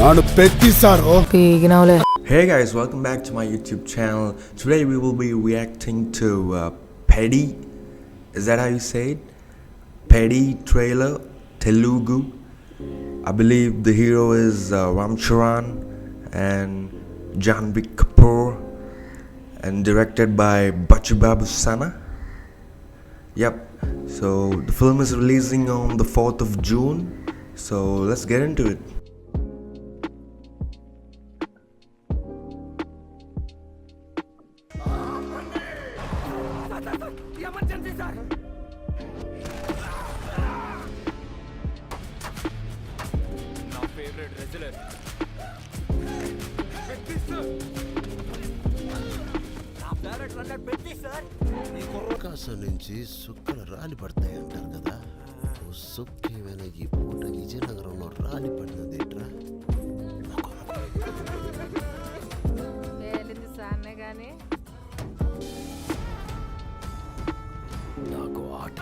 Hey guys, welcome back to my YouTube channel. Today we will be reacting to Petty. Is that how you say it? Petty trailer, Telugu. I believe the hero is Ram Charan and Janvi Kapoor, and directed by Bachu Babu Sana. Yep. So the film is releasing on the 4th of June. So let's get into it. ఆకాశం నుంచి సుక్కలు రాలి పడతాయి అంటారు కదా. సుక్కేమైనా ఈ పూట విజయనగరంలో రాలి పడినది ఏంట్రా? నాకు ఆట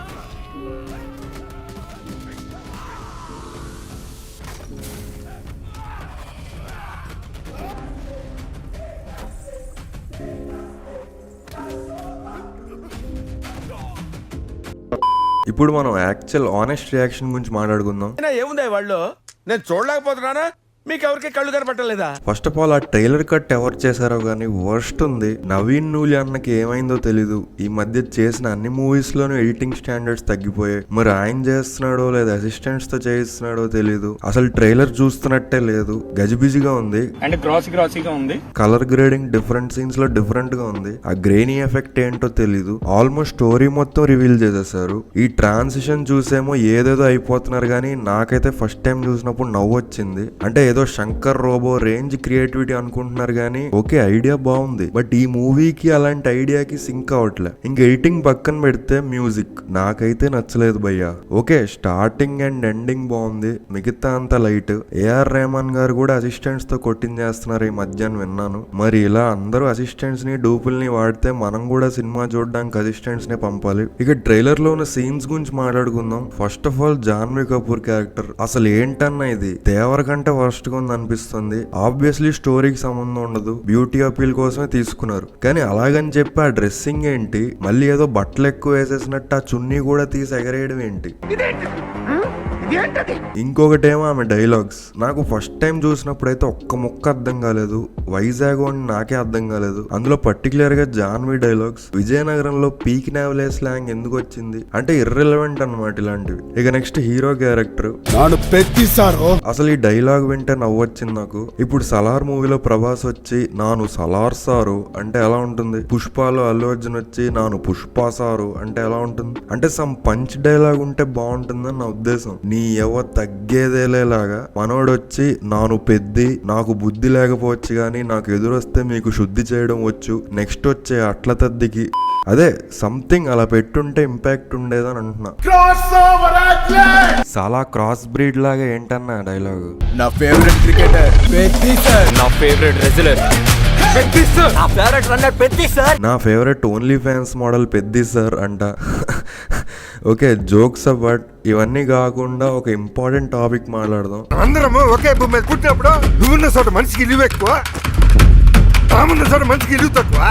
ఇప్పుడు మనం యాక్చువల్ ఆనెస్ట్ రియాక్షన్ గురించి మాట్లాడుకుందాం. ఏముంది వాళ్ళు నేను చూడలేకపోతున్నానా? మీకు ఎవరికి కళ్ళు కనపట్టలేదా? ఫస్ట్ ఆఫ్ ఆల్ ఆ ట్రైలర్ కట్ ఎవరు చేశారో గానీ వర్స్ట్ ఉంది. నవీన్ నూలి అన్నకి ఏమైందో తెలీదు. ఈ మధ్య చేసిన అన్ని మూవీస్ లోనూ ఎడిటింగ్ స్టాండర్డ్స్ తగ్గిపోయాయి. మరి ఆయన చేస్తున్నాడో లేదా అసిస్టెంట్స్ తో చేయిస్తున్నాడో తెలీదు. అసలు ట్రైలర్ చూస్తున్నట్టే లేదు. గజిబిజిగా ఉంది అంటే గ్రాసీగా ఉంది. కలర్ గ్రేడింగ్ డిఫరెంట్ సీన్స్ లో డిఫరెంట్ గా ఉంది. ఆ గ్రెయినీ ఎఫెక్ట్ ఏంటో తెలీదు. ఆల్మోస్ట్ స్టోరీ మొత్తం రివీల్ చేసేసారు. ఈ ట్రాన్సిషన్ చూసేమో ఏదేదో అయిపోతున్నారు గానీ నాకైతే ఫస్ట్ టైం చూసినప్పుడు నవ్వు వచ్చింది. అంటే ఏదో శంకర్ రోబో రేంజ్ క్రియేటివిటీ అనుకుంటున్నారు గానీ ఓకే ఐడియా బాగుంది, బట్ ఈ మూవీకి అలాంటి ఐడియాకి సింక్ అవట్లే. ఇంక ఎడిటింగ్ పక్కన పెడితే మ్యూజిక్ నాకైతే నచ్చలేదు భయ్యా. ఓకే స్టార్టింగ్ అండ్ ఎండింగ్ బాగుంది, మిగతా అంతా లైట్. ఏఆర్ రెహమాన్ గారు కూడా అసిస్టెంట్స్ తో కొట్టించేస్తున్నారు ఈ మధ్యాహ్నం విన్నాను. మరి ఇలా అందరూ అసిస్టెంట్స్ ని డూపుల్ని వాడితే మనం కూడా సినిమా చూడడానికి అసిస్టెంట్స్ ని పంపాలి. ఇక ట్రైలర్ లో ఉన్న సీన్స్ గురించి మాట్లాడుకుందాం. First of all Janhvi Kapoor character అసలు ఏంటన్నా ఇది దేవర కంటే వర్స్ట్ ఉంది అనిపిస్తుంది. ఆబ్వియస్లీ స్టోరీకి సంబంధం ఉండదు, బ్యూటీ అపీల్ కోసమే తీసుకున్నారు. కానీ అలాగని చెప్పి ఆ డ్రెస్సింగ్ ఏంటి, మళ్ళీ ఏదో బట్టలు ఎక్కువ వేసేసినట్టు ఆ చున్నీ కూడా తీసి ఎగరేయడం ఏంటి. ఇంకొకటేమో ఆమె డైలాగ్స్ నాకు ఫస్ట్ టైం చూసినప్పుడు అయితే ఒక్క ముక్క అర్థం కాలేదు. వైజాగ్ అని నాకే అర్థం కాలేదు. అందులో పర్టికులర్ గా జాన్వీ డైలాగ్స్ విజయనగరంలో పీక్ నావలే స్లాంగ్ ఎందుకు వచ్చింది అంటే ఇర్రెలవెంట్ అన్నమాట ఇలాంటివి. ఇక నెక్స్ట్ హీరో క్యారెక్టర్ అసలు ఈ డైలాగ్ వింటే నవ్వొచ్చింది నాకు. ఇప్పుడు సలార్ మూవీలో ప్రభాస్ వచ్చి నాను సలార్ సారు అంటే ఎలా ఉంటుంది, పుష్పలో అల్లు అర్జున్ వచ్చి నాను పుష్ప సారు అంటే ఎలా ఉంటుంది. అంటే సమ్ పంచ్ డైలాగ్ ఉంటే బాగుంటుందని నా ఉద్దేశం. నీ ఎవ తగ్గేదేలాగా మనోడొచ్చి నాను పెద్ది నాకు బుద్ధి లేకపోవచ్చు గానీ నాకు ఎదురొస్తే మీకు శుద్ధి చేయడం వచ్చు, నెక్స్ట్ వచ్చే అట్ల తద్దికి అదే సంథింగ్ అలా పెట్టుంటే ఇంపాక్ట్ ఉండేదని అంటున్నా. చాలా క్రాస్ బ్రీడ్ లాగా ఏంటన్నా డైలాగ్. నా ఫేవరెట్ క్రికెటర్ పెద్ది సార్, నా ఫేవరెట్ రెజ్లర్ పెద్ది సార్, నా ఫేవరెట్ రన్నర్ పెద్ది సార్, నా favourite only fans model Peddi sir అంట. ఓకే జోక్స్ అబౌట్ ఇవన్నీ కాకుండా ఒక ఇంపార్టెంట్ టాపిక్ మాట్లాడదాం. అందరము ఒకే భూమి మీద పుట్టినప్పుడు నువ్వున్న చోట మనిషికి ఇల్లు ఎక్కువ, తామున్న చోట మనిషికి ఇల్లు తక్కువ.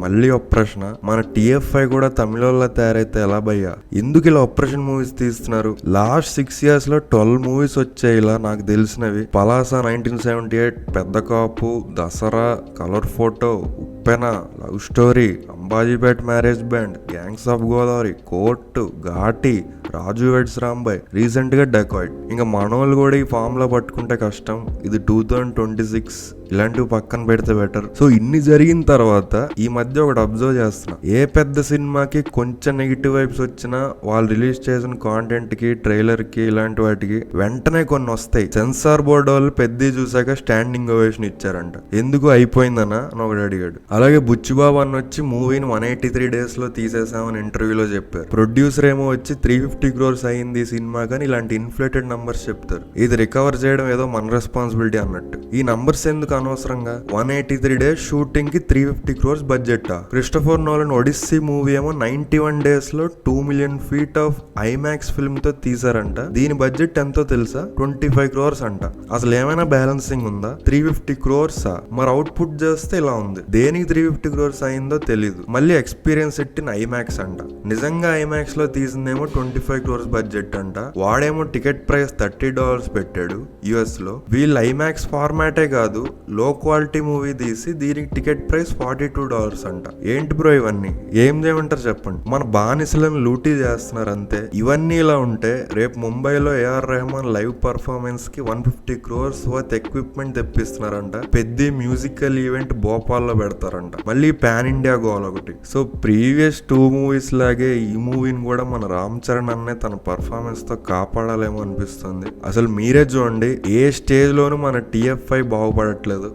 మళ్ళీ ఒక ప్రశ్న, మన TFI కూడా తమిళలో తయారైతే ఎలా భయ్యా? ఎందుకు ఇలా ఆపరేషన్ మూవీస్ తీస్తున్నారు? లాస్ట్ 6 years లో 12 మూవీస్ వచ్చాయి ఇలా నాకు తెలిసినవి. Palasa 1978, Pedda Kapu, Dasara, colour photo, Uppena, love story, Ambajipet marriage band, gangs of Godavari, court, Ghaati, Raju weds Rambai, recent గా డెకాయిడ్. ఇంకా మనోళ్ళు కూడా ఈ ఫామ్ లో పట్టుకుంటే కష్టం. ఇది 2026, ఇలాంటివి పక్కన పెడితే బెటర్. సో ఇన్ని జరిగిన తర్వాత ఈ మధ్య ఒకటి అబ్జర్వ్ చేస్తున్నా, ఏ పెద్ద సినిమాకి కొంచెం నెగిటివ్ వైబ్స్ వచ్చినా వాళ్ళు రిలీజ్ చేసిన కాంటెంట్ కి, ట్రైలర్ కి, ఇలాంటి వాటికి వెంటనే కొన్ని వస్తాయి. సెన్సార్ బోర్డు వాళ్ళు పెద్ద చూసాక స్టాండింగ్ ఓవేషన్ ఇచ్చారంట. ఎందుకు అయిపోయిందనా అని ఒకటి అడిగాడు. అలాగే బుచ్చిబాబు అన్న వచ్చి మూవీని 183 days లో తీసేసామని ఇంటర్వ్యూలో చెప్పారు. ప్రొడ్యూసర్ ఏమో వచ్చి 350 crores అయింది సినిమా కానీ ఇలాంటి ఇన్ఫ్లేటెడ్ నంబర్స్ చెప్తారు. ఇది రికవర్ చేయడం ఏదో మన రెస్పాన్సిబిలిటీ అన్నట్టు. ఈ నంబర్స్ ఎందుకు అనవసరంగా 183 డేస్ షూటింగ్ కి 350 crores budget. Christopher Nolan Odyssey movie ఏమో 91 days లో 2 million feet of IMAX film తో తీసారంట. దీని బడ్జెట్ ఎంతో తెలుసా? 25 crores అంట. అసలు ఏమైనా బ్యాలెన్సింగ్ ఉందా? 350 crores. మరి అవుట్పుట్ చేస్తే ఇలా ఉంది. దేనికి 350 crores అయిందో తెలీదు. మళ్ళీ ఎక్స్పీరియన్స్ ఎట్టిన ఐమాక్స్ అంట. నిజంగా ఐమాక్స్ లో తీసిందేమో 25 crores బడ్జెట్ అంట. వాడేమో టికెట్ ప్రైస్ $30 పెట్టాడు యుఎస్ లో. వీళ్ళు ఐమాక్స్ ఫార్మాటే కాదు, లో క్వాలిటీ మూవీ తీసి దీనికి టికెట్ ప్రైస్ $42 అంట. ఏంటి బ్రో ఇవన్నీ? ఏం చేయమంటారు చెప్పండి? మన బానిసలను లూటీ చేస్తున్నారు అంతే. ఇవన్నీ ఇలా ఉంటే రేపు ముంబైలో ఏఆర్ రెహమాన్ లైవ్ పర్ఫార్మెన్స్ కి 150 crores వర్త్ ఎక్విప్మెంట్ తెప్పిస్తున్నారంట. పెద్ద మ్యూజికల్ ఈవెంట్ భోపాల్లో పెడతారంట. మళ్ళీ పాన్ ఇండియా గోల్ ఒకటి. సో ప్రీవియస్ 2 movies లాగే ఈ మూవీని కూడా మన రామ్ చరణ్ అన్నే తన పర్ఫార్మెన్స్ తో కాపాడాలేమో అనిపిస్తుంది. అసలు మీరే చూడండి, ఏ స్టేజ్ లోనూ మన TF5 బాగుపడట్లేదు.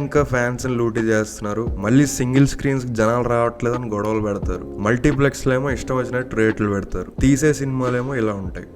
ఇంకా ఫ్యాన్స్ ని లూటీ చేస్తున్నారు. మళ్ళీ సింగిల్ స్క్రీన్స్ కి జనాలు రావట్లేదు అని గొడవలు పెడతారు. మల్టీప్లెక్స్ లో ఏమో ఇష్టం వచ్చినట్టు రేట్లు పెడతారు. తీసే సినిమాలేమో ఇలా ఉంటాయి.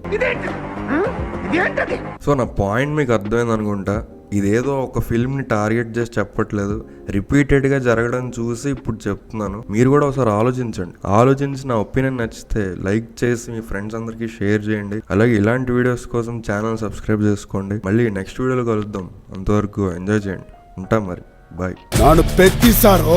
సో నా పాయింట్ మీకు అర్థమైంది అనుకుంటా. ఇదేదో ఒక ఫిల్మ్ ని టార్గెట్ చేసి చెప్పట్లేదు, రిపీటెడ్ గా జరగడం చూసి ఇప్పుడు చెప్తున్నాను. మీరు కూడా ఒకసారి ఆలోచించండి. ఆలోచించి నా ఒపీనియన్ నచ్చితే లైక్ చేసి మీ ఫ్రెండ్స్ అందరికి షేర్ చేయండి. అలాగే ఇలాంటి వీడియోస్ కోసం ఛానల్ సబ్స్క్రైబ్ చేసుకోండి. మళ్ళీ నెక్స్ట్ వీడియోలో కలుద్దాం. అంతవరకు ఎంజాయ్ చేయండి. ఉంటాం మరి. బాయ్. ನಾನು ಪೆತ್ತಿಸಾರೋ